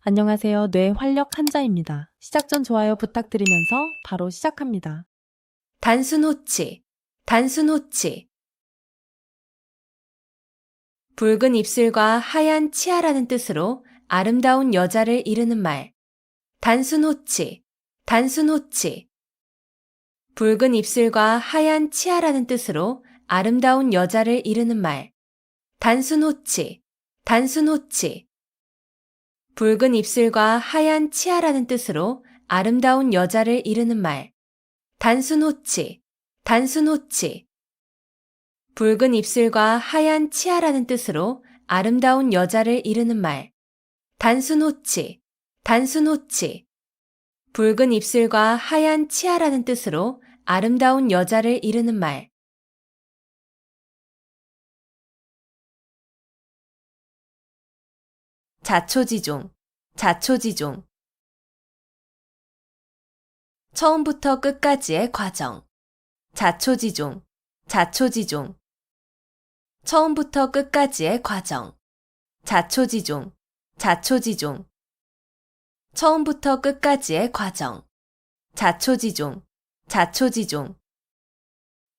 안녕하세요. 뇌 활력 한자입니다. 시작 전 좋아요 부탁드리면서 바로 시작합니다. 단순 호치, 단순 호치. 붉은 입술과 하얀 치아라는 뜻으로 아름다운 여자를 이르는 말. 단순 호치, 단순 호치. 붉은 입술과 하얀 치아라는 뜻으로 아름다운 여자를 이르는 말. 단순 호치, 단순 호치. 붉은 입술과 하얀 치아라는 뜻으로 아름다운 여자를 이르는 말. 단순 호치, 단순 호치. 붉은 입술과 하얀 치아라는 뜻으로 아름다운 여자를 이르는 말. 단순 호치, 단순 호치. 붉은 입술과 하얀 치아라는 뜻으로 아름다운 여자를 이르는 말. 자초지종, 자초지종. 처음부터 끝까지의 과정. 자초지종, 자초지종. 처음부터 끝까지의 과정. 자초지종, 자초지종. 처음부터 끝까지의 과정. 자초지종, 자초지종.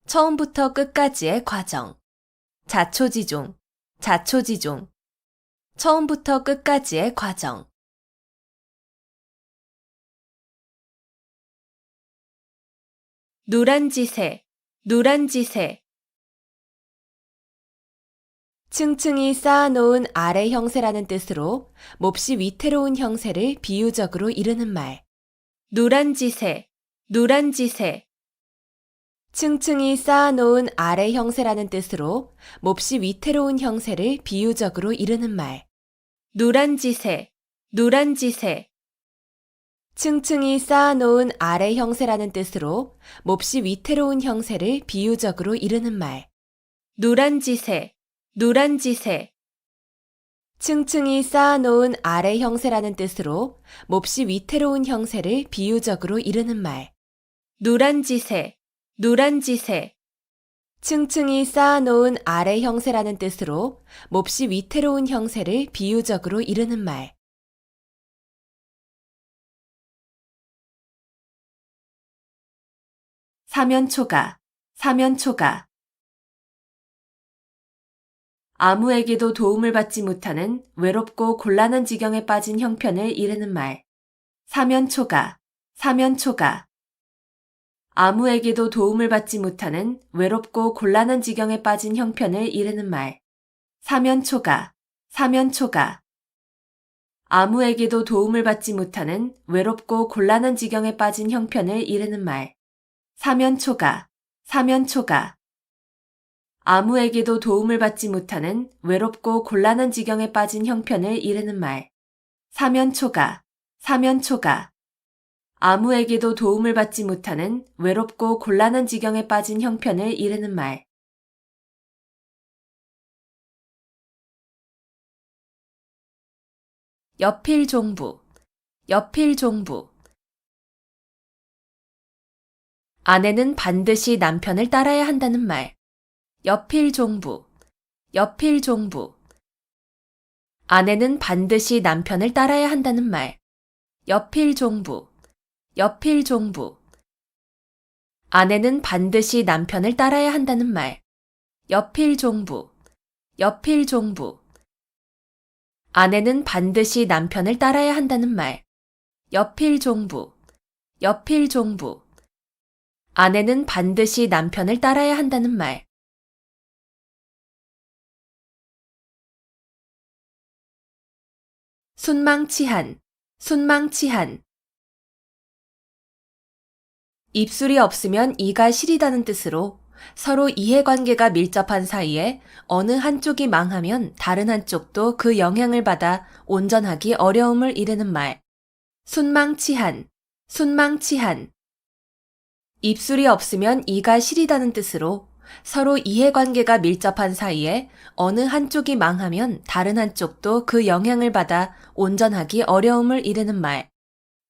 처음부터 끝까지의 과정. 자초지종, 자초지종. 처음부터 끝까지의 과정. 누란지새, 누란지새. 층층이 쌓아놓은 아래 형세라는 뜻으로 몹시 위태로운 형세를 비유적으로 이르는 말. 누란지새, 누란지새. 층층이 쌓아놓은 아래 형세라는 뜻으로 몹시 위태로운 형세를 비유적으로 이르는 말. 누란지새, 누란지새. 층층이 쌓아놓은 아래 형세라는 뜻으로 몹시 위태로운 형세를 비유적으로 이르는 말. 누란지새, 누란지새. 층층이 쌓아놓은 아래 형세라는 뜻으로 몹시 위태로운 형세를 비유적으로 이르는 말. 누란지새, 누란지새. 층층이 쌓아놓은 아래 형세라는 뜻으로 몹시 위태로운 형세를 비유적으로 이르는 말. 사면초가, 사면초가. 아무에게도 도움을 받지 못하는 외롭고 곤란한 지경에 빠진 형편을 이르는 말. 사면초가, 사면초가. 아무에게도 도움을 받지 못하는 외롭고 곤란한 지경에 빠진 형편을 이르는 말. 사면초가, 사면초가. 아무에게도 도움을 받지 못하는 외롭고 곤란한 지경에 빠진 형편을 이르는 말. 사면초가, 사면초가. 아무에게도 도움을 받지 못하는 외롭고 곤란한 지경에 빠진 형편을 이르는 말. 사면초가, 사면초가. 아무에게도 도움을 받지 못하는 외롭고 곤란한 지경에 빠진 형편을 이르는 말. 여필종부, 여필종부. 아내는 반드시 남편을 따라야 한다는 말. 여필종부, 여필종부. 아내는 반드시 남편을 따라야 한다는 말. 여필종부, 여필종부. 아내는 반드시 남편을 따라야 한다는 말. 여필종부, 여필종부. 아내는 반드시 남편을 따라야 한다는 말. 여필종부, 여필종부. 아내는 반드시 남편을 따라야 한다는 말. 순망치한, 순망치한. 입술이 없으면 이가 시리다는 뜻으로 서로 이해관계가 밀접한 사이에 어느 한쪽이 망하면 다른 한쪽도 그 영향을 받아 온전하기 어려움을 이르는 말. 순망치한, 순망치한. 입술이 없으면 이가 시리다는 뜻으로 서로 이해관계가 밀접한 사이에 어느 한쪽이 망하면 다른 한쪽도 그 영향을 받아 온전하기 어려움을 이르는 말.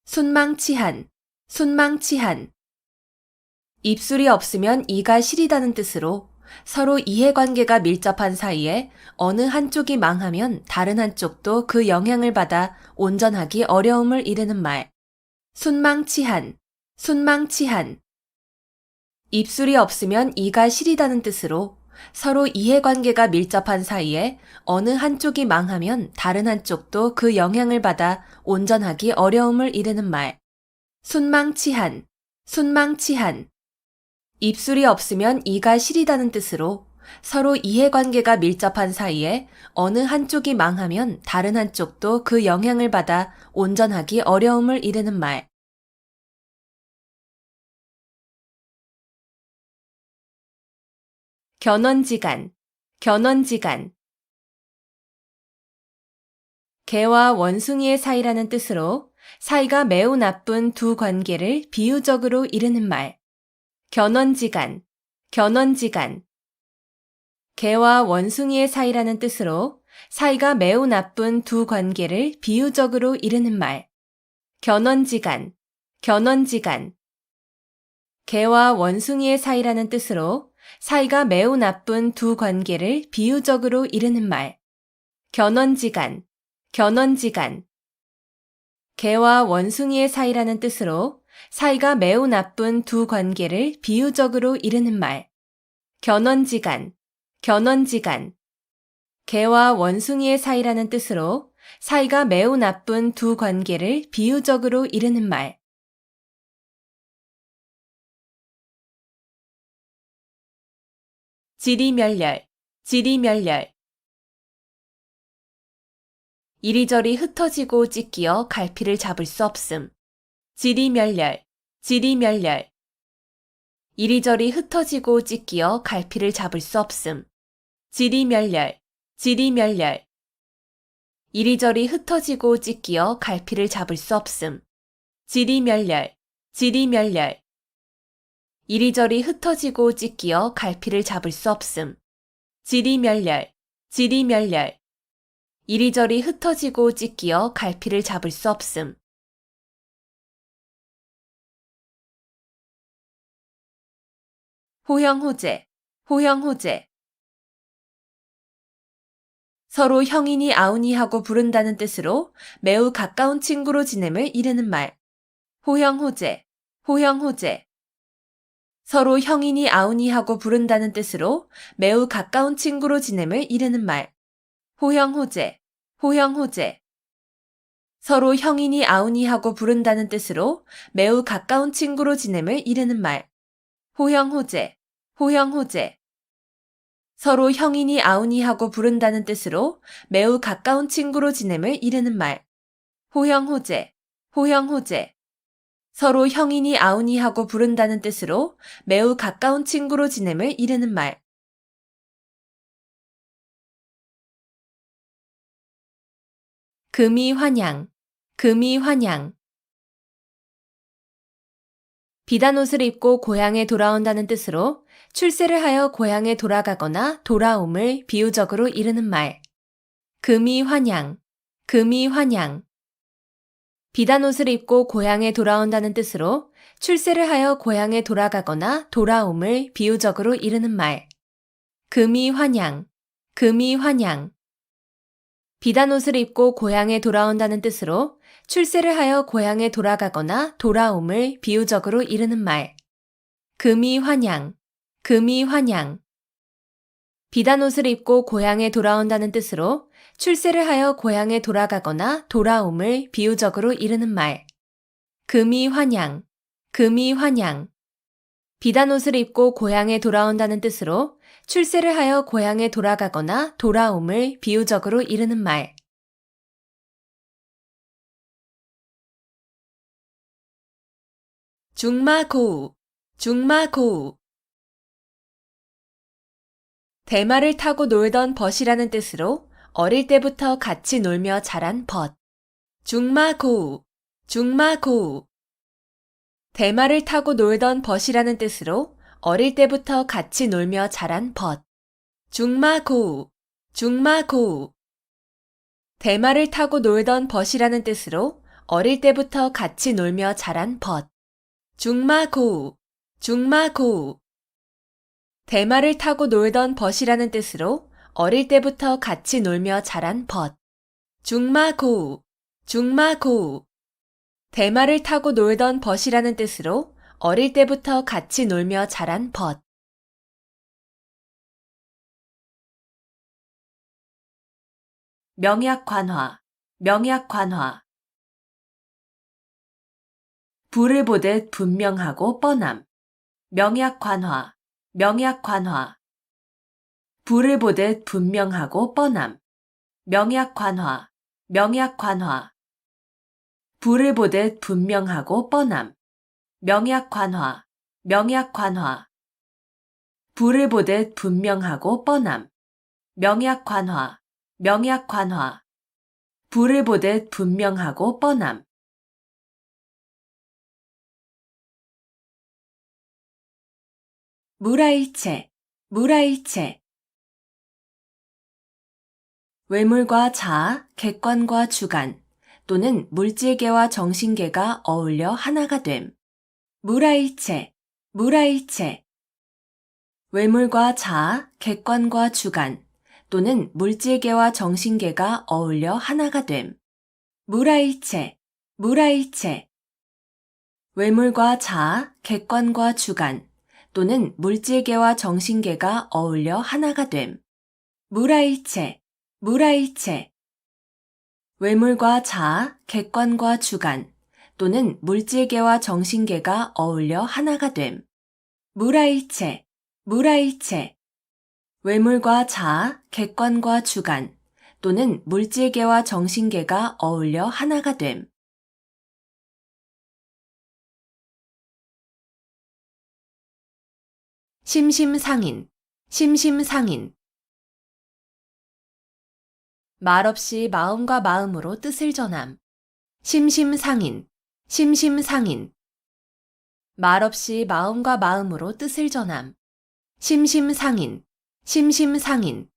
순망치한, 순망치한. 입술이 없으면 이가 시리다는 뜻으로 서로 이해관계가 밀접한 사이에 어느 한쪽이 망하면 다른 한쪽도 그 영향을 받아 온전하기 어려움을 이르는 말. 순망치한, 순망치한. 입술이 없으면 이가 시리다는 뜻으로 서로 이해관계가 밀접한 사이에 어느 한쪽이 망하면 다른 한쪽도 그 영향을 받아 온전하기 어려움을 이르는 말. 순망치한, 순망치한. 입술이 없으면 이가 시리다는 뜻으로 서로 이해관계가 밀접한 사이에 어느 한쪽이 망하면 다른 한쪽도 그 영향을 받아 온전하기 어려움을 이르는 말. 견원지간, 견원지간. 개와 원숭이의 사이라는 뜻으로 사이가 매우 나쁜 두 관계를 비유적으로 이르는 말. 견원지간, 견원지간. 개와 원숭이의 사이라는 뜻으로 사이가 매우 나쁜 두 관계를 비유적으로 이르는 말. 견원지간, 견원지간. 개와 원숭이의 사이라는 뜻으로 사이가 매우 나쁜 두 관계를 비유적으로 이르는 말. 견원지간, 견원지간. 개와 원숭이의 사이라는 뜻으로 사이가 매우 나쁜 두 관계를 비유적으로 이르는 말. 견원지간, 견원지간. 개와 원숭이의 사이라는 뜻으로 사이가 매우 나쁜 두 관계를 비유적으로 이르는 말. 지리멸렬, 지리멸렬. 이리저리 흩어지고 찢기어 갈피를 잡을 수 없음. 지리멸렬, 지리멸렬. 이리저리 흩어지고 찢기어 갈피를 잡을 수 없음. 지리멸렬, 지리멸렬. 이리저리 흩어지고 찢기어 갈피를 잡을 수 없음. 지리멸렬, 지리멸렬. 이리저리 흩어지고 찢기어 갈피를 잡을 수 없음. 지리멸렬, 지리멸렬. 이리저리 흩어지고 찢기어 갈피를 잡을 수 없음. 호형호재, 호형호재. 서로 형이니 아우니 하고 부른다는 뜻으로 매우 가까운 친구로 지냄을 이르는 말. 호형호재, 호형호재. 서로 형이니 아우니 하고 부른다는 뜻으로 매우 가까운 친구로 지냄을 이르는 말. 호형호재, 호형호재. 서로 형이니 아우니 하고 부른다는 뜻으로 매우 가까운 친구로 지냄을 이르는 말. 호형호재, 호형호재. 서로 형이니 아우니 하고 부른다는 뜻으로 매우 가까운 친구로 지냄을 이르는 말. 호형호재, 호형호재. 서로 형이니 아우니 하고 부른다는 뜻으로 매우 가까운 친구로 지냄을 이르는 말. 금이환양, 금이환양. 비단옷을 입고 고향에 돌아온다는 뜻으로 출세를 하여 고향에 돌아가거나 돌아옴을 비유적으로 이르는 말. 금이환양, 금이환양. 비단옷을 입고 고향에 돌아온다는 뜻으로 출세를 하여 고향에 돌아가거나 돌아옴을 비유적으로 이르는 말. 금이환양, 금이환양. 비단옷을 입고 고향에 돌아온다는 뜻으로 출세를 하여 고향에 돌아가거나 돌아옴을 비유적으로 이르는 말. 금이환양, 금이환양. 비단옷을 입고 고향에 돌아온다는 뜻으로 출세를 하여 고향에 돌아가거나 돌아옴을 비유적으로 이르는 말. 금이환양, 금이환양. 비단옷을 입고 고향에 돌아온다는 뜻으로 출세를 하여 고향에 돌아가거나 돌아옴을 비유적으로 이르는 말. 중마고우, 중마고우. 대마를 타고 놀던 벗이라는 뜻으로 어릴 때부터 같이 놀며 자란 벗. 중마고우, 중마고우. 대마를 타고 놀던 벗이라는 뜻으로 어릴 때부터 같이 놀며 자란 벗. 중마고우, 중마고우. 대마를 타고 놀던 벗이라는 뜻으로 어릴 때부터 같이 놀며 자란 벗. 중마고우, 중마고우. 대마를 타고 놀던 벗이라는 뜻으로 어릴 때부터 같이 놀며 자란 벗. 중마고우, 중마고우. 대마를 타고 놀던 벗이라는 뜻으로 어릴 때부터 같이 놀며 자란 벗. 명약관화, 명약관화. 불을 보듯 분명하고 뻔함. 명약관화, 명약관화. 불을 보듯 분명하고 뻔함. 명약관화, 명약관화. 불을 보듯 분명하고 뻔함. 명약관화, 명약관화. 불을 보듯 분명하고 뻔함. 명약관화, 명약관화. 불을 보듯 분명하고 뻔함. 무라일체, 무라일체. 외물과 자아, 객관과 주관 또는 물질계와 정신계가 어울려 하나가 됨. 무라일체, 무라일체. 외물과 자아, 객관과 주관 또는 물질계와 정신계가 어울려 하나가 됨. 무라일체, 무라일체. 외물과 자아, 객관과 주관 또는 물질계와 정신계가 어울려 하나가 됨. 무라일체, 무라일체. 외물과 자아, 객관과 주관 또는 물질계와 정신계가 어울려 하나가 됨. 무라일체, 무라일체. 외물과 자아, 객관과 주관 또는 물질계와 정신계가 어울려 하나가 됨. 심심상인, 심심상인. 말없이 마음과 마음으로 뜻을 전함. 심심상인, 심심상인. 말없이 마음과 마음으로 뜻을 전함. 심심상인, 심심상인.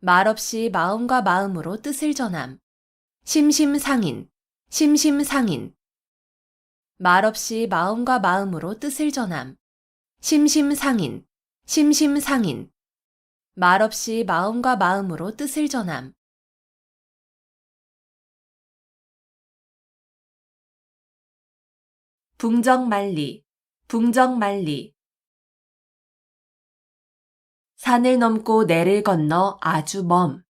말없이 마음과 마음으로 뜻을 전함. 심심상인, 심심상인. 말없이 마음과 마음으로 뜻을 전함. 심심상인, 심심상인. 말없이 마음과 마음으로 뜻을 전함. 붕정만리, 붕정만리. 산을 넘고 내를 건너 아주 먼.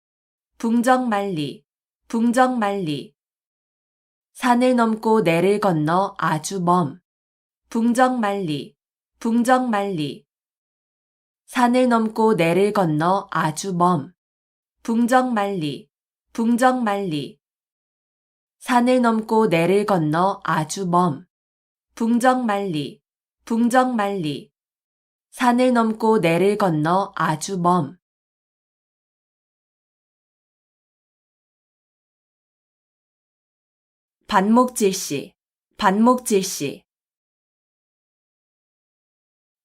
붕정만리, 붕정만리. 산을 넘고 내를 건너 아주 먼. 붕정만리, 붕정만리. 산을 넘고 내를 건너 아주 먼. 붕정만리, 붕정만리. 산을 넘고 내를 건너 아주 먼. 붕정만리, 붕정만리. 산을 넘고 내를 건너 아주 먼. 반목질시, 반목질시.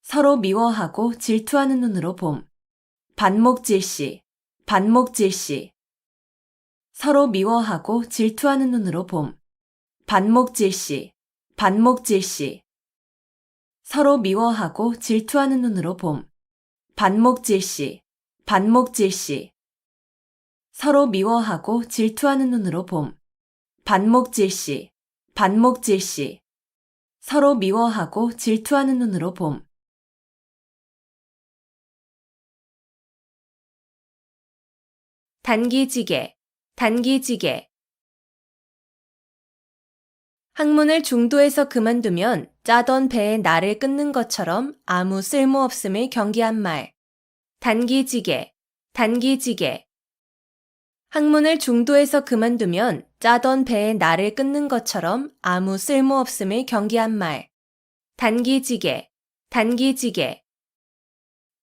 서로 미워하고 질투하는 눈으로 봄. 반목질시, 반목질시. 서로 미워하고 질투하는 눈으로 봄. 반목질시, 반목질시. 서로 미워하고 질투하는 눈으로 봄. 반목질시, 반목질시. 서로 미워하고 질투하는 눈으로 봄. 반목질시, 반목질시. 서로 미워하고 질투하는 눈으로 봄. 단기지개, 단기지개. 학문을 중도에서 그만두면 짜던 배에 나를 끊는 것처럼 아무 쓸모없음을 경계한 말. 단기지개, 단기지개. 학문을 중도에서 그만두면 짜던 배에 나를 끊는 것처럼 아무 쓸모없음을 경계한 말. 단기지개, 단기지개.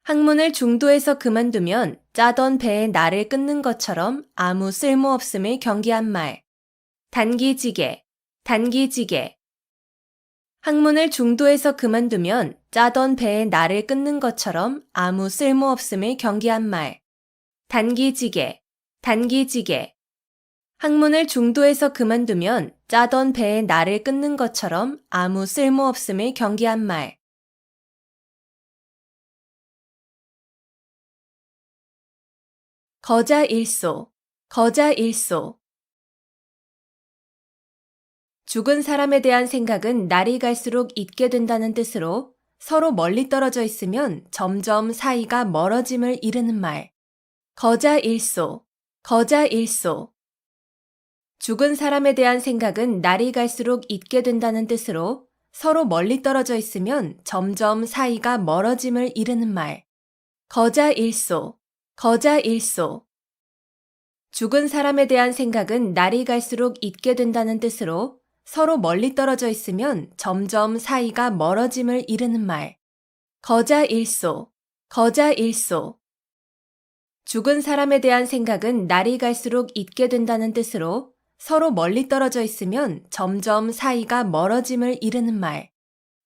학문을 중도에서 그만두면 짜던 배에 나를 끊는 것처럼 아무 쓸모없음을 경계한 말. 단기지개, 단기지개. 학문을 중도에서 그만두면 짜던 배에 나를 끊는 것처럼 아무 쓸모없음을 경계한 말. 단기지개, 단기지개. 학문을 중도에서 그만두면 짜던 배에 나를 끊는 것처럼 아무 쓸모없음을 경계한 말. 거자일소, 거자일소. 죽은 사람에 대한 생각은 날이 갈수록 잊게 된다는 뜻으로 서로 멀리 떨어져 있으면 점점 사이가 멀어짐을 이르는 말. 거자일소, 거자일소. 죽은 사람에 대한 생각은 날이 갈수록 잊게 된다는 뜻으로 서로 멀리 떨어져 있으면 점점 사이가 멀어짐을 이르는 말. 거자일소, 거자일소. 죽은 사람에 대한 생각은 날이 갈수록 잊게 된다는 뜻으로 서로 멀리 떨어져 있으면 점점 사이가 멀어짐을 이르는 말. 거자일소, 거자일소. 죽은 사람에 대한 생각은 날이 갈수록 잊게 된다는 뜻으로 서로 멀리 떨어져 있으면 점점 사이가 멀어짐을 이르는 말.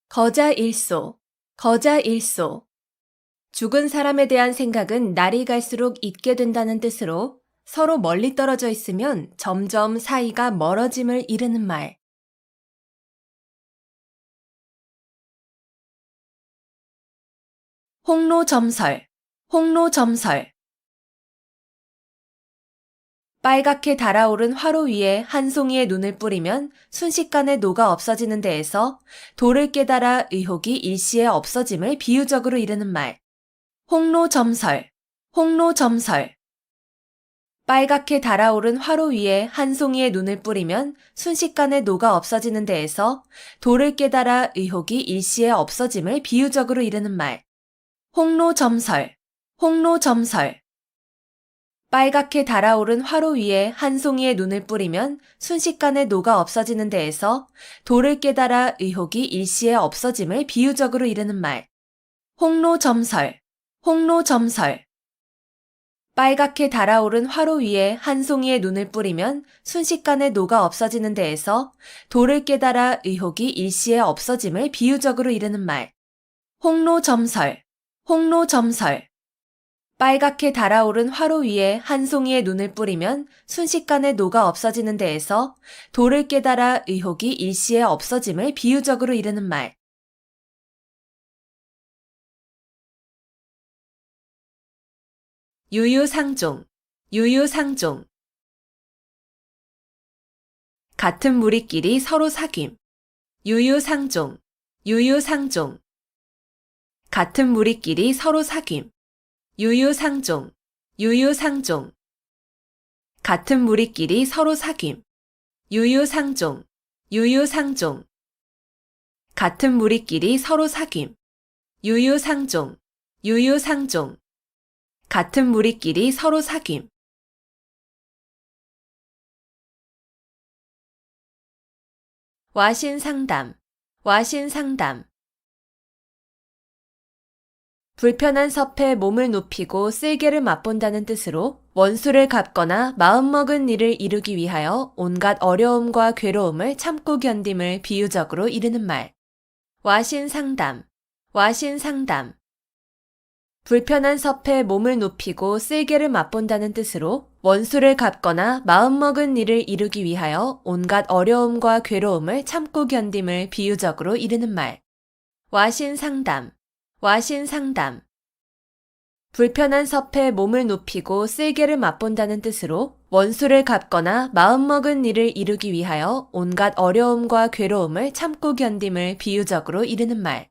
거자일소, 거자일소. 죽은 사람에 대한 생각은 날이 갈수록 잊게 된다는 뜻으로 서로 멀리 떨어져 있으면 점점 사이가 멀어짐을 이르는 말. 홍로점설, 홍로점설. 빨갛게 달아오른 화로 위에 한 송이의 눈을 뿌리면 순식간에 녹아 없어지는 데에서 도를 깨달아 의혹이 일시에 없어짐을 비유적으로 이르는 말. 홍로점설, 홍로점설. 빨갛게 달아오른 화로 위에 한 송이의 눈을 뿌리면 순식간에 녹아 없어지는 데에서 도를 깨달아 의혹이 일시에 없어짐을 비유적으로 이르는 말. 홍로점설, 홍로점설. 빨갛게 달아오른 화로 위에 한 송이의 눈을 뿌리면 순식간에 녹아 없어지는 데에서 도를 깨달아 의혹이 일시에 없어짐을 비유적으로 이르는 말. 홍로점설, 홍로점설. 빨갛게 달아오른 화로 위에 한 송이의 눈을 뿌리면 순식간에 녹아 없어지는 데에서 도를 깨달아 의혹이 일시에 없어짐을 비유적으로 이르는 말. 홍로점설, 홍로점설. 빨갛게 달아오른 화로 위에 한 송이의 눈을 뿌리면 순식간에 녹아 없어지는 데에서 도를 깨달아 의혹이 일시에 없어짐을 비유적으로 이르는 말. 유유상종, 유유상종. 같은 무리끼리 서로 사귐. 유유상종, 유유상종. 같은 무리끼리 서로 사귐. 유유상종, 유유상종. 같은 무리끼리 서로 사귐. 유유상종, 유유상종. 같은 무리끼리 서로 사귐. 유유상종, 유유상종. 같은 무리끼리 서로 사귐. 와신상담, 와신상담. 불편한 섭에 몸을 눕히고 쓸개를 맛본다는 뜻으로 원수를 갚거나 마음먹은 일을 이루기 위하여 온갖 어려움과 괴로움을 참고 견딤을 비유적으로 이르는 말. 와신상담, 와신상담. 불편한 섭에 몸을 눕히고 쓸개를 맛본다는 뜻으로 원수를 갚거나 마음먹은 일을 이루기 위하여 온갖 어려움과 괴로움을 참고 견딤을 비유적으로 이르는 말. 와신상담, 와신상담. 불편한 섭에 몸을 눕히고 쓸개를 맛본다는 뜻으로 원수를 갚거나 마음먹은 일을 이루기 위하여 온갖 어려움과 괴로움을 참고 견딤을 비유적으로 이르는 말.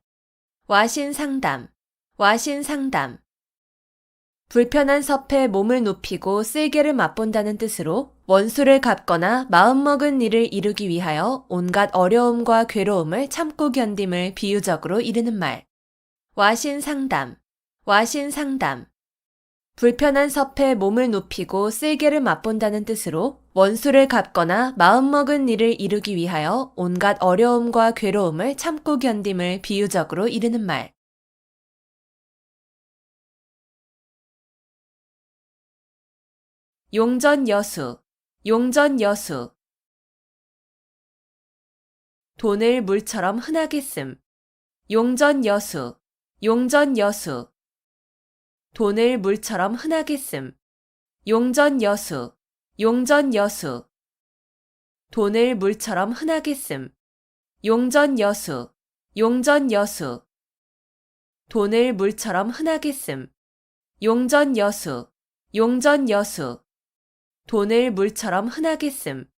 와신상담, 와신상담. 불편한 섭에 몸을 눕히고 쓸개를 맛본다는 뜻으로 원수를 갚거나 마음먹은 일을 이루기 위하여 온갖 어려움과 괴로움을 참고 견딤을 비유적으로 이르는 말. 와신상담, 와신상담. 불편한 섭에 몸을 눕히고 쓸개를 맛본다는 뜻으로 원수를 갚거나 마음먹은 일을 이루기 위하여 온갖 어려움과 괴로움을 참고 견딤을 비유적으로 이르는 말. 용전여수, 용전여수. 돈을 물처럼 흔하게 씀. 용전여수, 용전여수. 돈을 물처럼 흔하게 씀. 용전여수, 용전여수. 돈을 물처럼 흔하게 씀. 용전여수, 용전여수. 돈을 물처럼 흔하게 씀. 용전여수, 용전 여수. 돈을 물처럼 흔하게 씀.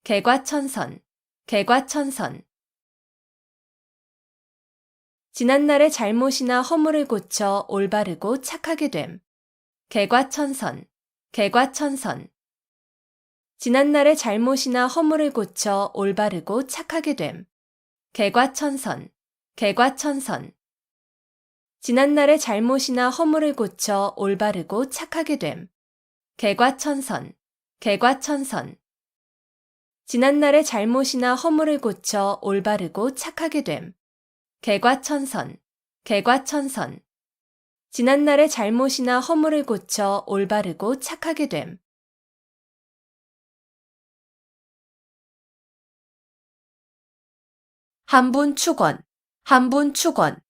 개과천선. 개과천선. 지난날의 잘못이나 허물을 고쳐 올바르고 착하게 됨. 개과천선. 개과천선. 지난날의 잘못이나 허물을 고쳐 올바르고 착하게 됨. 개과천선. 개과천선. 지난날의 잘못이나 허물을 고쳐 올바르고 착하게 됨. 개과천선. 개과천선. 지난날의 잘못이나 허물을 고쳐 올바르고 착하게 됨. 개과천선. 개과천선. 지난날의 잘못이나 허물을 고쳐 올바르고 착하게 됨. 한분 축원. 한분 축원.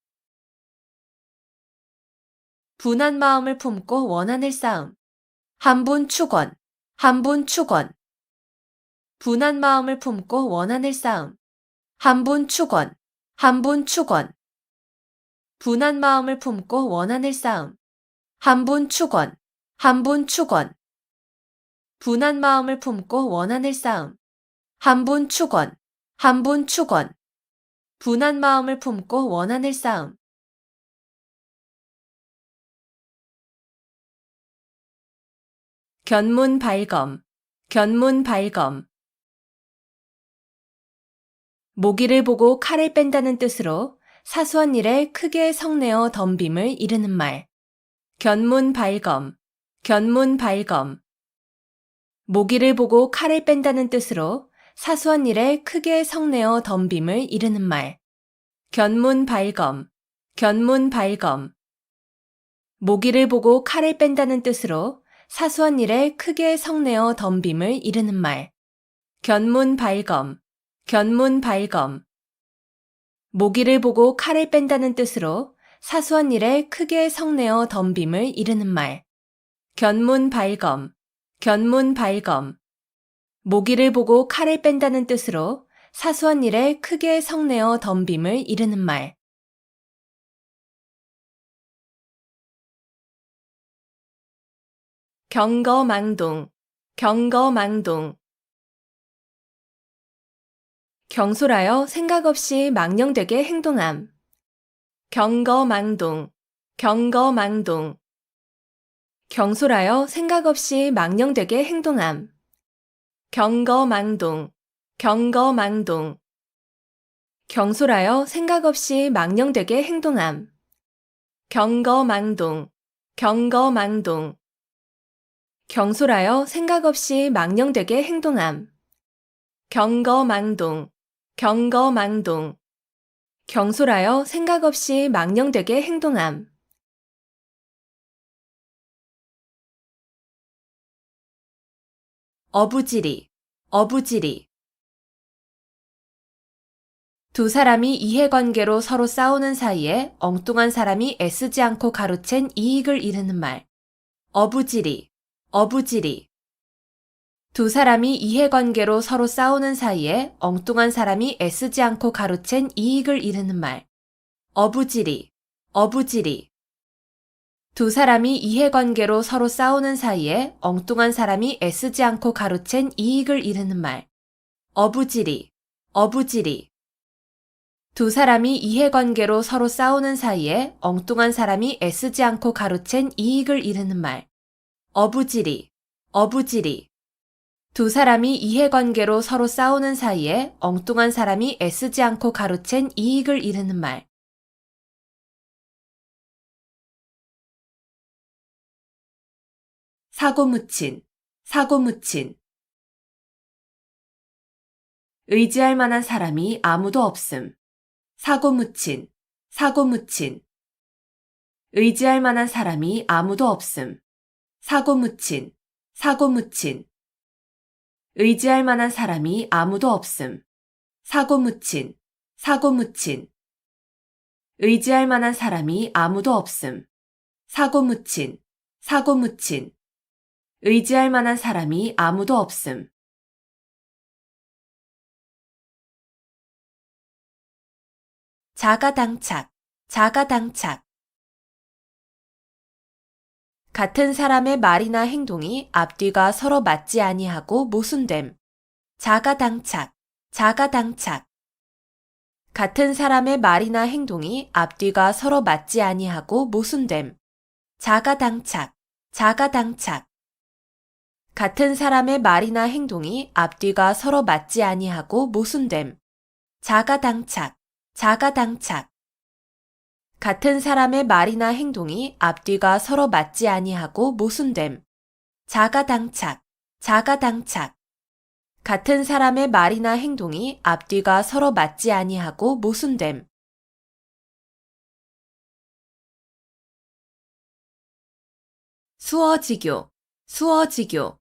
분한 마음을 품고 원한을 쌓음. 한분 축원. 한분 축원. 분한 마음을 품고 원한을 쌓음. 한분 축원. 한분 축원. 분한 마음을 품고 원한을 쌓음. 한분 축원. 한분 축원. 분한 마음을 품고 원한을 쌓음. 한분 축원. 한분 축원. 분한 마음을 품고 원한을 쌓음. 견문 발검. 견문 발검. 모기를 보고 칼을 뺀다는 뜻으로 사소한 일에 크게 성내어 덤빔을 이르는 말. 견문 발검. 견문 발검. 모기를 보고 칼을 뺀다는 뜻으로 사소한 일에 크게 성내어 덤빔을 이르는 말. 견문 발검. 견문 발검. 모기를 보고 칼을 뺀다는 뜻으로 사소한 일에 크게 성내어 덤빔을 이르는 말. 견문 발검. 견문 발검. 모기를 보고 칼을 뺀다는 뜻으로 사소한 일에 크게 성내어 덤빔을 이르는 말. 견문 발검. 견문 발검. 모기를 보고 칼을 뺀다는 뜻으로 사소한 일에 크게 성내어 덤빔을 이르는 말. 경거망동. 경거망동. 경솔하여 생각 없이 망령되게 행동함. 경거망동. 경거망동. 경솔하여 생각 없이 망령되게 행동함. 경거망동. 경거망동. 경솔하여 생각 없이 망령되게 행동함. 경거망동. 경거망동. 경솔하여 생각 없이 망령되게 행동함. 경거망동. 경거망동. 경솔하여 생각 없이 망령되게 행동함. 어부지리. 어부지리. 두 사람이 이해관계로 서로 싸우는 사이에 엉뚱한 사람이 애쓰지 않고 가로챈 이익을 이르는 말. 어부지리. 어부지리. 두 사람이 이해관계로 서로 싸우는 사이에 엉뚱한 사람이 애쓰지 않고 가로챈 이익을 이르는 말. 어부지리. 어부지리. 두 사람이 이해관계로 서로 싸우는 사이에 엉뚱한 사람이 애쓰지 않고 가로챈 이익을 이르는 말. 어부지리. 어부지리. 두 사람이 이해관계로 서로 싸우는 사이에 엉뚱한 사람이 애쓰지 않고 가로챈 이익을 이르는 말. 어부지리. 어부지리. 두 사람이 이해관계로 서로 싸우는 사이에 엉뚱한 사람이 애쓰지 않고 가로챈 이익을 이르는 말. 사고묻힌. 사고묻힌. 의지할 만한 사람이 아무도 없음. 사고묻힌. 사고묻힌. 의지할 만한 사람이 아무도 없음. 사고묻힌. 사고묻힌. 의지할 만한 사람이 아무도 없음. 사고묻힌. 사고묻힌. 의지할 만한 사람이 아무도 없음. 사고묻힌. 사고묻힌. 의지할 만한 사람이 아무도 없음. 자가당착. 자가당착. 같은 사람의 말이나 행동이 앞뒤가 서로 맞지 아니하고 모순됨. 자가당착, 자가당착. 같은 사람의 말이나 행동이 앞뒤가 서로 맞지 아니하고 모순됨. 자가당착, 자가당착. 같은 사람의 말이나 행동이 앞뒤가 서로 맞지 아니하고 모순됨. 자가당착, 자가당착. 같은 사람의 말이나 행동이 앞뒤가 서로 맞지 아니하고 모순됨. 자가당착, 자가당착. 같은 사람의 말이나 행동이 앞뒤가 서로 맞지 아니하고 모순됨. 수어지교, 수어지교.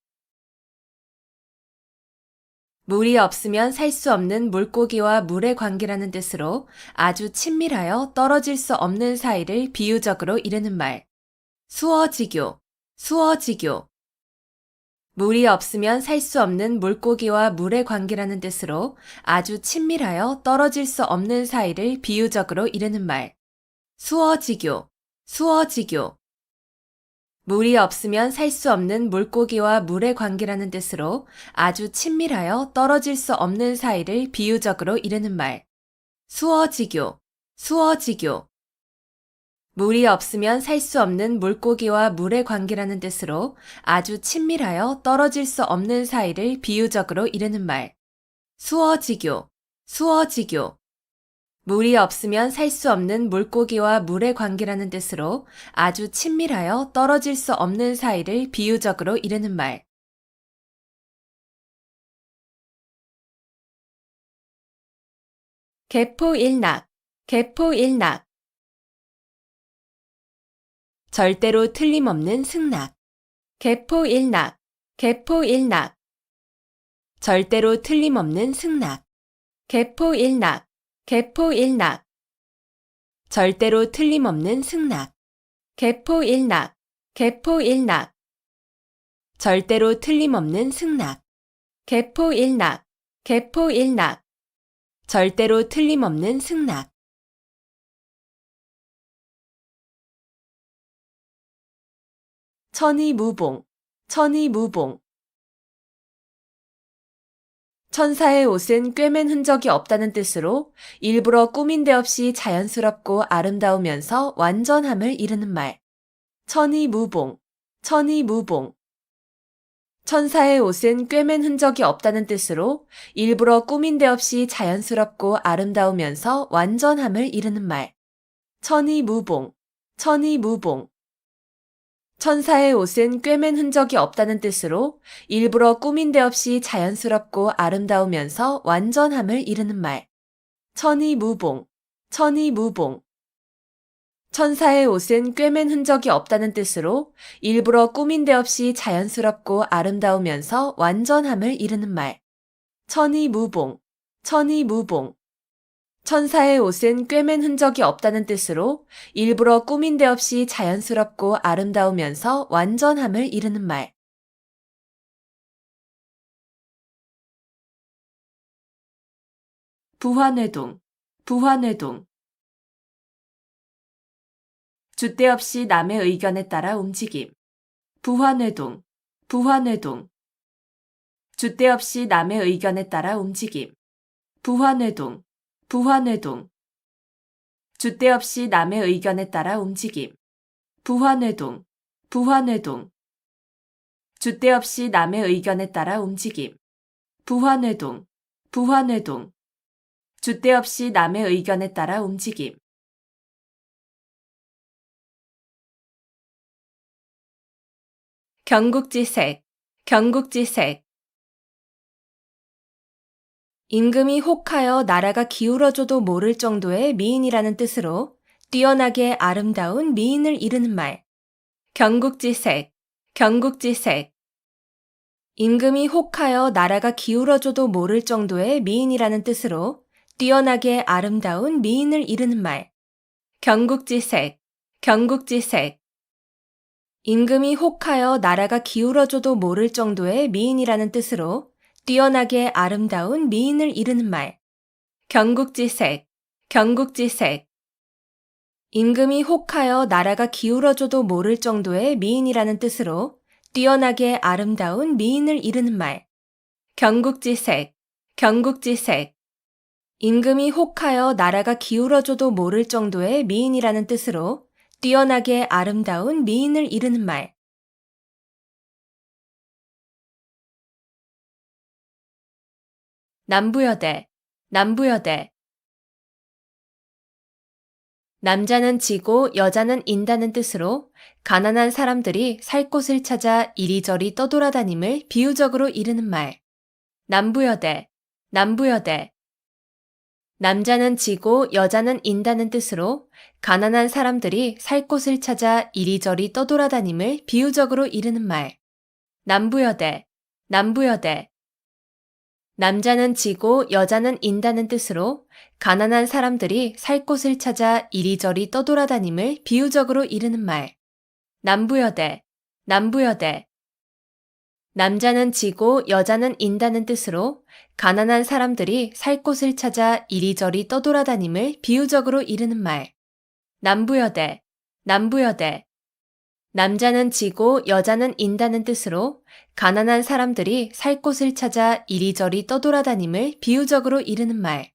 물이 없으면 살 수 없는 물고기와 물의 관계라는 뜻으로 아주 친밀하여 떨어질 수 없는 사이를 비유적으로 이르는 말. 수어지교, 수어지교. 물이 없으면 살 수 없는 물고기와 물의 관계라는 뜻으로 아주 친밀하여 떨어질 수 없는 사이를 비유적으로 이르는 말. 수어지교, 수어지교. 물이 없으면 살 수 없는 물고기와 물의 관계라는 뜻으로 아주 친밀하여 떨어질 수 없는 사이를 비유적으로 이르는 말. 수어지교, 수어지교. 물이 없으면 살 수 없는 물고기와 물의 관계라는 뜻으로 아주 친밀하여 떨어질 수 없는 사이를 비유적으로 이르는 말. 수어지교, 수어지교. 물이 없으면 살 수 없는 물고기와 물의 관계라는 뜻으로 아주 친밀하여 떨어질 수 없는 사이를 비유적으로 이르는 말. 개포일낙, 개포일낙. 절대로 틀림없는 승낙. 개포일낙, 개포일낙. 절대로 틀림없는 승낙. 개포일낙, 개포일낙. 절대로 틀림없는 승낙. 개포일낙, 개포일낙. 절대로 틀림없는 승낙. 개포일낙, 개포일낙. 절대로 틀림없는 승낙. 천이무봉, 천이무봉. 천사의 옷은 꿰맨 흔적이 없다는 뜻으로 일부러 꾸민 데 없이 자연스럽고 아름다우면서 완전함을 이루는 말. 천이무봉, 천이무봉. 천사의 옷은 꿰맨 흔적이 없다는 뜻으로 일부러 꾸민 데 없이 자연스럽고 아름다우면서 완전함을 이루는 말. 천이무봉, 천이무봉. 천사의 옷은 꿰맨 흔적이 없다는 뜻으로 일부러 꾸민 데 없이 자연스럽고 아름다우면서 완전함을 이루는 말. 천이무봉, 천이무봉. 천사의 옷은 꿰맨 흔적이 없다는 뜻으로 일부러 꾸민 데 없이 자연스럽고 아름다우면서 완전함을 이루는 말. 천이무봉, 천이무봉. 천사의 옷은 꿰맨 흔적이 없다는 뜻으로 일부러 꾸민 데 없이 자연스럽고 아름다우면서 완전함을 이루는 말. 부화뇌동, 부화뇌동. 줏대 없이 남의 의견에 따라 움직임. 부화뇌동, 부화뇌동. 줏대 없이 남의 의견에 따라 움직임. 부화뇌동, 부화뇌동. 줏대 없이 남의 의견에 따라 움직임. 부화뇌동, 부화뇌동. 줏대 없이 남의 의견에 따라 움직임. 부화뇌동, 부화뇌동. 줏대 없이 남의 의견에 따라 움직임. 경국지색, 경국지색. 임금이 혹하여 나라가 기울어져도 모를 정도의 미인이라는 뜻으로 뛰어나게 아름다운 미인을 이르는 말. 경국지색, 경국지색. 임금이 혹하여 나라가 기울어져도 모를 정도의 미인이라는 뜻으로 뛰어나게 아름다운 미인을 이르는 말. 경국지색, 경국지색. 임금이 혹하여 나라가 기울어져도 모를 정도의 미인이라는 뜻으로 뛰어나게 아름다운 미인을 이르는 말. 경국지색, 경국지색. 임금이 혹하여 나라가 기울어져도 모를 정도의 미인이라는 뜻으로 뛰어나게 아름다운 미인을 이르는 말. 경국지색, 경국지색. 임금이 혹하여 나라가 기울어져도 모를 정도의 미인이라는 뜻으로 뛰어나게 아름다운 미인을 이르는 말. 남부여대, 남부여대. 남자는 지고 여자는 인다는 뜻으로 가난한 사람들이 살 곳을 찾아 이리저리 떠돌아다님을 비유적으로 이르는 말. 남부여대, 남부여대. 남자는 지고 여자는 인다는 뜻으로 가난한 사람들이 살 곳을 찾아 이리저리 떠돌아다님을 비유적으로 이르는 말. 남부여대, 남부여대. 남자는 지고 여자는 인다는 뜻으로 가난한 사람들이 살 곳을 찾아 이리저리 떠돌아다님을 비유적으로 이르는 말. 남부여대, 남부여대. 남자는 지고 여자는 인다는 뜻으로 가난한 사람들이 살 곳을 찾아 이리저리 떠돌아다님을 비유적으로 이르는 말. 남부여대, 남부여대. 남자는 지고 여자는 인다는 뜻으로 가난한 사람들이 살 곳을 찾아 이리저리 떠돌아다님을 비유적으로 이르는 말.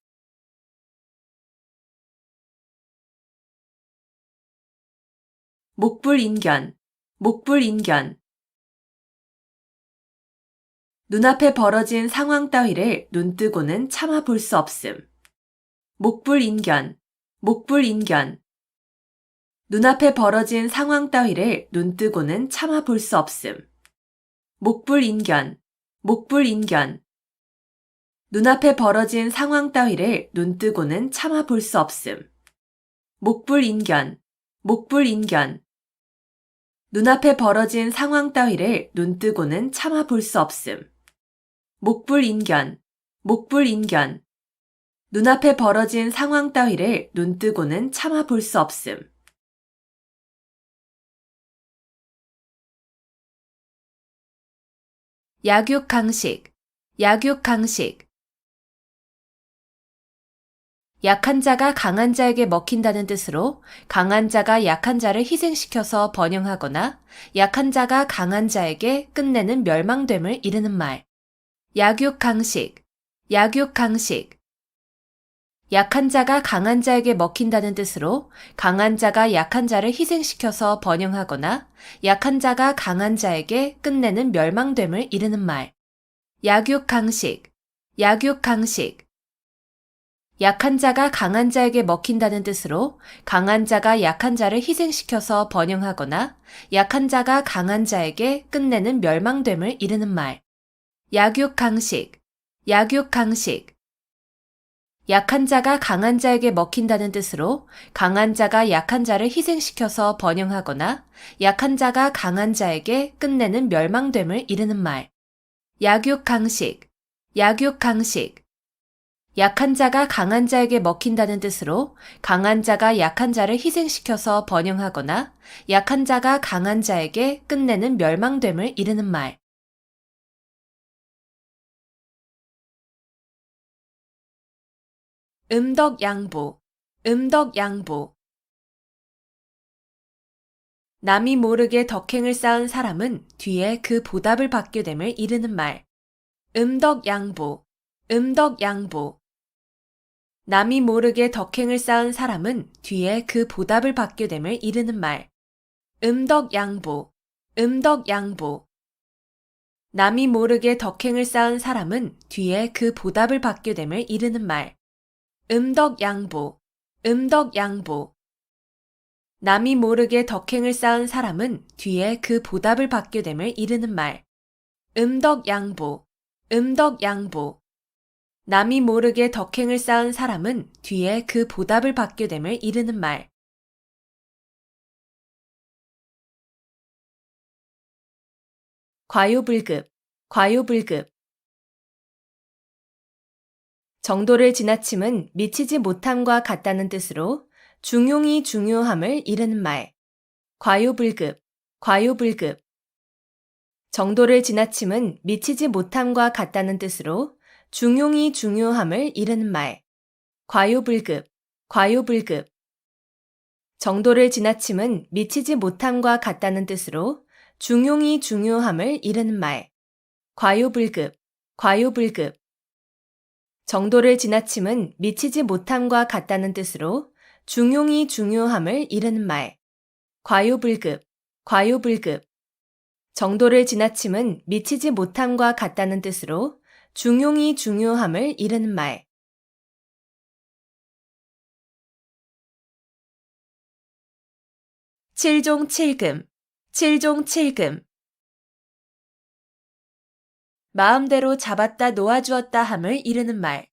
목불인견, 목불인견. 눈앞에 벌어진 상황 따위를 눈뜨고는 참아 볼 수 없음. 목불인견, 목불인견. 눈앞에 벌어진 상황 따위를 눈뜨고는 참아 볼 수 없음. 목불인견, 목불인견. 눈앞에 벌어진 상황 따위를 눈뜨고는 참아 볼 수 없음. 목불인견, 목불인견. 눈앞에 벌어진 상황 따위를 눈뜨고는 참아 볼 수 없음. 목불인견, 목불인견. 눈앞에 벌어진 상황 따위를 눈뜨고는 참아 볼 수 없음. 약육강식, 약육강식. 약한 자가 강한 자에게 먹힌다는 뜻으로 강한 자가 약한 자를 희생시켜서 번영하거나 약한 자가 강한 자에게 끝내는 멸망됨을 이르는 말. 약육강식, 약육강식. 약한 자가 강한 자에게 먹힌다는 뜻으로 강한 자가 약한 자를 희생시켜서 번영하거나 약한 자가 강한 자에게 끝내는 멸망됨을 이르는 말. 약육강식, 약육강식. 약한 자가 강한 자에게 먹힌다는 뜻으로 강한 자가 약한 자를 희생시켜서 번영하거나 약한 자가 강한 자에게 끝내는 멸망됨을 이르는 말. 약육강식, 약육강식. 약한 자가 강한 자에게 먹힌다는 뜻으로 강한 자가 약한 자를 희생시켜서 번영하거나 약한 자가 강한 자에게 끝내는 멸망됨을 이르는 말. 약육강식, 약육강식. 약한 자가 강한 자에게 먹힌다는 뜻으로 강한 자가 약한 자를 희생시켜서 번영하거나 약한 자가 강한 자에게 끝내는 멸망됨을 이르는 말. 음덕양보, 음덕양보. 남이 모르게 덕행을 쌓은 사람은 뒤에 그 보답을 받게 됨을 이르는 말. 음덕양보, 음덕양보. 남이 모르게 덕행을 쌓은 사람은 뒤에 그 보답을 받게 됨을 이르는 말. 음덕양보, 음덕양보. 남이 모르게 덕행을 쌓은 사람은 뒤에 그 보답을 받게 됨을 이르는 말. 음덕양보, 음덕양보. 남이 모르게 덕행을 쌓은 사람은 뒤에 그 보답을 받게 됨을 이르는 말. 음덕양보, 음덕양보. 남이 모르게 덕행을 쌓은 사람은 뒤에 그 보답을 받게 됨을 이르는 말. 과유불급, 과유불급. 정도를 지나침은 미치지 못함과 같다는 뜻으로 중용이 중요함을 이르는 말. 과유불급, 과유불급. 정도를 지나침은 미치지 못함과 같다는 뜻으로 중용이 중요함을 이르는 말. 과유불급, 과유불급. 정도를 지나침은 미치지 못함과 같다는 뜻으로 중용이 중요함을 이르는 말. 과요불급, 과요불급. 정도를 지나침은 미치지 못함과 같다는 뜻으로 중용이 중요함을 이르는 말. 과요불급, 과요불급. 정도를 지나침은 미치지 못함과 같다는 뜻으로 중용이 중요함을 이르는 말. 칠종칠금, 칠종칠금. 마음대로 잡았다 놓아주었다 함을 이르는 말.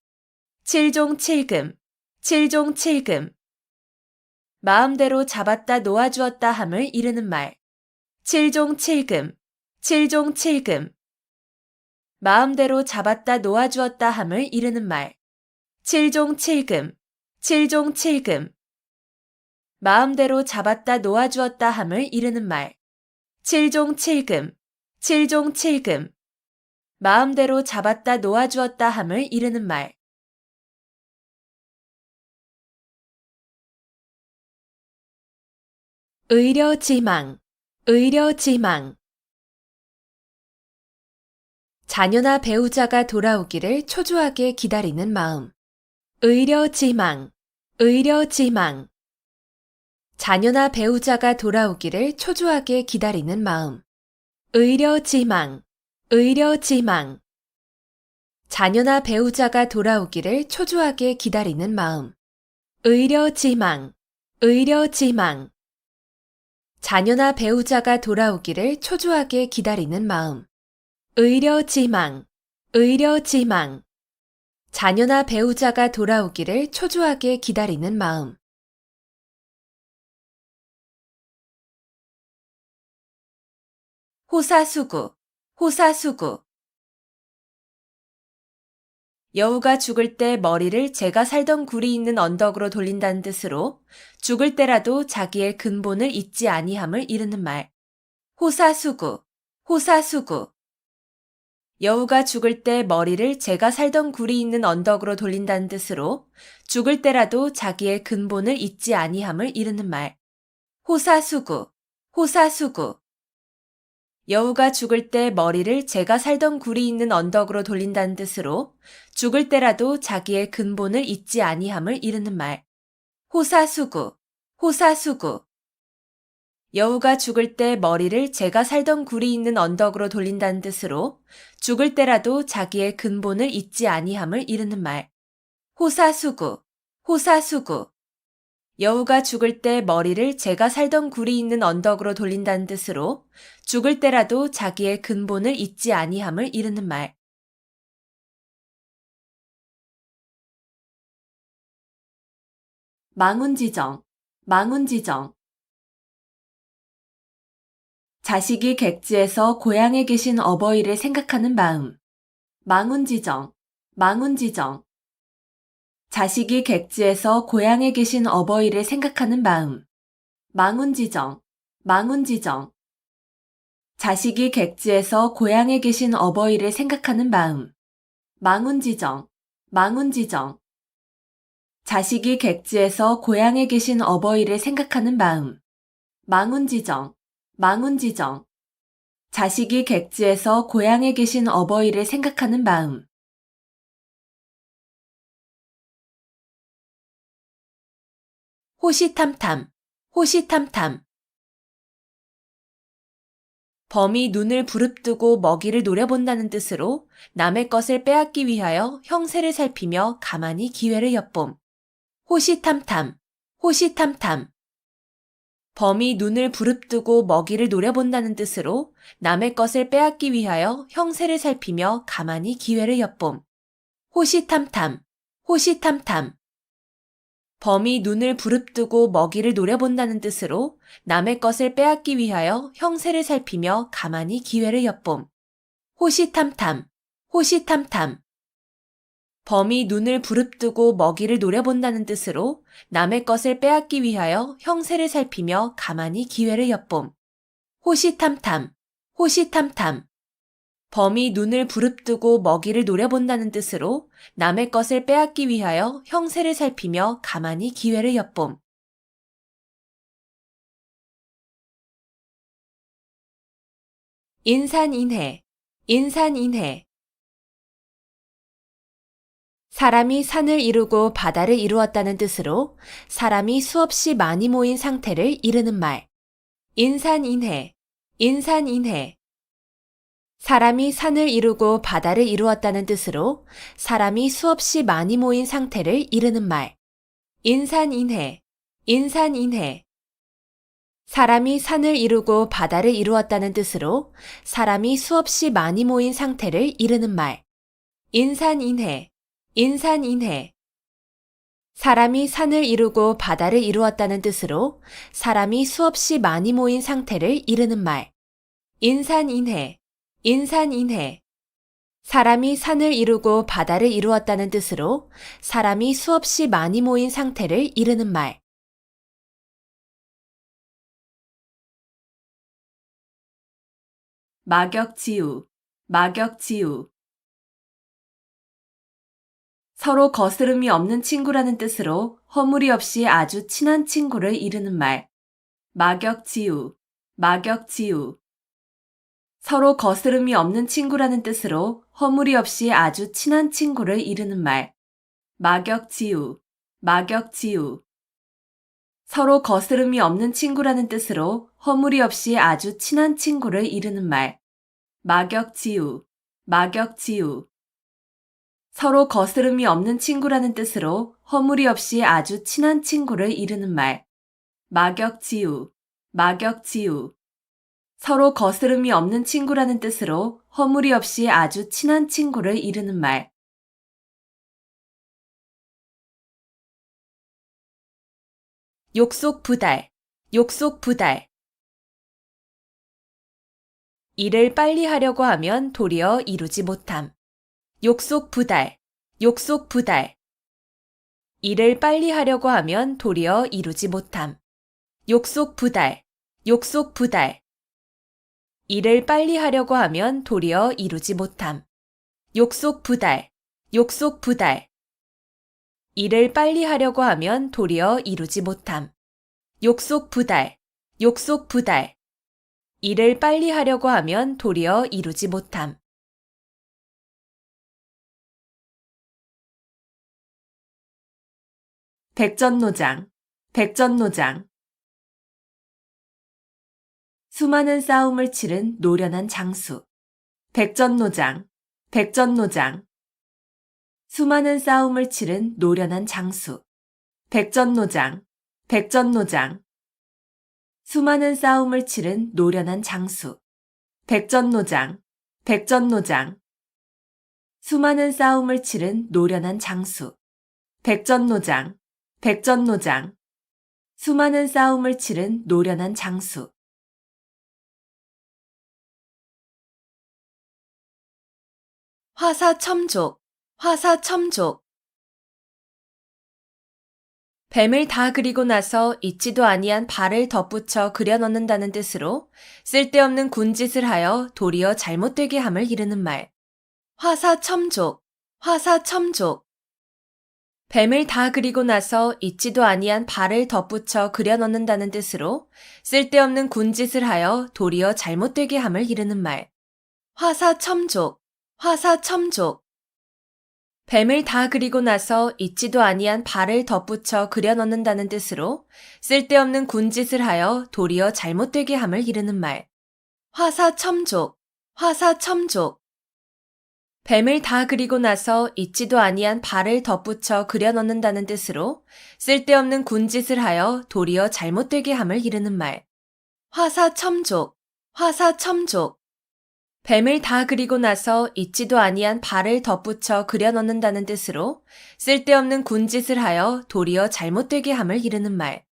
칠종칠금, 칠종칠금. 마음대로 잡았다 놓아주었다 함을 이르는 말. 칠종칠금, 칠종칠금. 마음대로 잡았다 놓아주었다 함을 이르는 말. 칠종칠금, 칠종칠금. 마음대로 잡았다 놓아주었다 함을 이르는 말. 칠종칠금, 칠종칠금. 마음대로 잡았다 놓아주었다 함을 이르는 말. 의려지망, 의려지망. 자녀나 배우자가 돌아오기를 초조하게 기다리는 마음. 의려지망, 의려지망. 자녀나 배우자가 돌아오기를 초조하게 기다리는 마음. 의려지망, 의려지망. 자녀나 배우자가 돌아오기를 초조하게 기다리는 마음. 의려지망, 의려지망. 자녀나 배우자가 돌아오기를 초조하게 기다리는 마음. 의려지망, 의려지망. 자녀나 배우자가 돌아오기를 초조하게 기다리는 마음. 호사수구, 호사수구. 여우가 죽을 때 머리를 제가 살던 굴이 있는 언덕으로 돌린다는 뜻으로 죽을 때라도 자기의 근본을 잊지 아니함을 이르는 말. 호사수구, 호사수구. 여우가 죽을 때 머리를 제가 살던 굴이 있는 언덕으로 돌린다는 뜻으로 죽을 때라도 자기의 근본을 잊지 아니함을 이르는 말. 호사수구, 호사수구. 여우가 죽을 때 머리를 제가 살던 굴이 있는 언덕으로 돌린다는 뜻으로 죽을 때라도 자기의 근본을 잊지 아니함을 이르는 말. 호사수구, 호사수구. 여우가 죽을 때 머리를 제가 살던 굴이 있는 언덕으로 돌린다는 뜻으로 죽을 때라도 자기의 근본을 잊지 아니함을 이르는 말. 호사수구, 호사수구. 여우가 죽을 때 머리를 제가 살던 굴이 있는 언덕으로 돌린다는 뜻으로 죽을 때라도 자기의 근본을 잊지 아니함을 이르는 말. 망운지정, 망운지정. 자식이 객지에서 고향에 계신 어버이를 생각하는 마음. 망운지정, 망운지정. 자식이 객지에서 고향에 계신 어버이를 생각하는 마음. 망운지정, 망운지정. 자식이 객지에서 고향에 계신 어버이를 생각하는 마음. 망운지정, 망운지정. 자식이 객지에서 고향에 계신 어버이를 생각하는 마음. 망운지정, 망운지정. 자식이 객지에서 고향에 계신 어버이를 생각하는 마음. 호시탐탐, 호시탐탐. 범이 눈을 부릅뜨고 먹이를 노려본다는 뜻으로 남의 것을 빼앗기 위하여 형세를 살피며 가만히 기회를 엿봄. 호시탐탐, 호시탐탐. 범이 눈을 부릅뜨고 먹이를 노려본다는 뜻으로 남의 것을 빼앗기 위하여 형세를 살피며 가만히 기회를 엿봄. 호시탐탐, 호시탐탐. 범이 눈을 부릅뜨고 먹이를 노려본다는 뜻으로 남의 것을 빼앗기 위하여 형세를 살피며 가만히 기회를 엿봄. 호시탐탐, 호시탐탐. 범이 눈을 부릅뜨고 먹이를 노려본다는 뜻으로 남의 것을 빼앗기 위하여 형세를 살피며 가만히 기회를 엿봄. 호시탐탐, 호시탐탐. 범이 눈을 부릅뜨고 먹이를 노려본다는 뜻으로 남의 것을 빼앗기 위하여 형세를 살피며 가만히 기회를 엿봄. 인산인해, 인산인해. 사람이 산을 이루고 바다를 이루었다는 뜻으로 사람이 수없이 많이 모인 상태를 이르는 말. 인산인해, 인산인해. 사람이 산을 이루고 바다를 이루었다는 뜻으로 사람이 수없이 많이 모인 상태를 이르는 말. 인산인해, 인산인해. 사람이 산을 이루고 바다를 이루었다는 뜻으로 사람이 수없이 많이 모인 상태를 이르는 말. 인산인해, 인산인해. 사람이 산을 이루고 바다를 이루었다는 뜻으로 사람이 수없이 많이 모인 상태를 이르는 말. 인산인해, 인산인해. 사람이 산을 이루고 바다를 이루었다는 뜻으로 사람이 수없이 많이 모인 상태를 이르는 말. 막역지우, 막역지우. 서로 거스름이 없는 친구라는 뜻으로 허물이 없이 아주 친한 친구를 이르는 말. 막역지우, 막역지우. 서로 거스름이 없는 친구라는 뜻으로 허물이 없이 아주 친한 친구를 이르는 말. 막역지우, 막역지우. 서로 거스름이 없는 친구라는 뜻으로 허물이 없이 아주 친한 친구를 이르는 말. 막역지우, 막역지우. 서로 거스름이 없는 친구라는 뜻으로 허물이 없이 아주 친한 친구를 이르는 말. 막역지우, 막역지우. 서로 거스름이 없는 친구라는 뜻으로 허물이 없이 아주 친한 친구를 이르는 말. 욕속부달, 욕속부달. 일을 빨리 하려고 하면 도리어 이루지 못함. 욕속부달, 욕속부달. 일을 빨리 하려고 하면 도리어 이루지 못함. 욕속부달, 욕속부달. 일을 빨리 하려고 하면 도리어 이루지 못함. 욕속부달, 욕속부달. 일을 빨리 하려고 하면 도리어 이루지 못함. 욕속부달, 욕속부달. 일을 빨리 하려고 하면 도리어 이루지 못함. 백전노장, 백전노장. 수많은 싸움을 치른 노련한 장수. 백전노장, 백전노장. 수많은 싸움을 치른 노련한 장수. 백전노장, 백전노장. 수많은 싸움을 치른 노련한 장수. 백전노장, 백전노장. 수많은 싸움을 치른 노련한 장수. 백전노장, 백전노장. 수많은 싸움을 치른 노련한 장수. 화사첨족, 화사첨족. 뱀을 다 그리고 나서 있지도 아니한 발을 덧붙여 그려 넣는다는 뜻으로 쓸데없는 군짓을 하여 도리어 잘못되게 함을 이르는 말. 화사첨족, 화사첨족. 뱀을 다 그리고 나서 있지도 아니한 발을 덧붙여 그려 넣는다는 뜻으로 쓸데없는 군짓을 하여 도리어 잘못되게 함을 이르는 말. 화사첨족, 화사첨족. 뱀을 다 그리고 나서 있지도 아니한 발을 덧붙여 그려 넣는다는 뜻으로 쓸데없는 군짓을 하여 도리어 잘못되게 함을 이르는 말. 화사첨족, 화사첨족. 뱀을 다 그리고 나서 있지도 아니한 발을 덧붙여 그려 넣는다는 뜻으로 쓸데없는 군짓을 하여 도리어 잘못되게 함을 이르는 말. 화사첨족, 화사첨족. 뱀을 다 그리고 나서 있지도 아니한 발을 덧붙여 그려 넣는다는 뜻으로 쓸데없는 군짓을 하여 도리어 잘못되게 함을 이르는 말.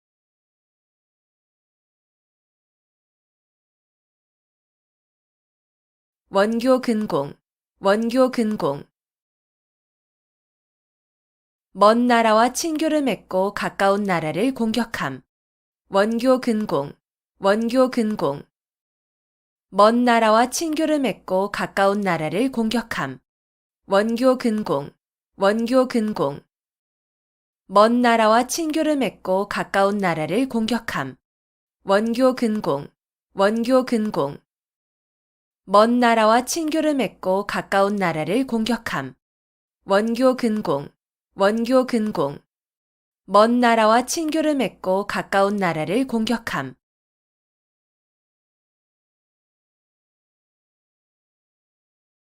원교 근공, 원교 근공. 먼 나라와 친교를 맺고 가까운 나라를 공격함. 원교 근공, 원교 근공. 먼 나라와 친교를 맺고 가까운 나라를 공격함. 원교 근공, 원교 근공. 먼 나라와 친교를 맺고 가까운 나라를 공격함. 원교 근공, 원교 근공. 먼 나라와 친교를 맺고 가까운 나라를 공격함. 원교 근공, 원교 근공. 먼 나라와 친교를 맺고 가까운 나라를 공격함.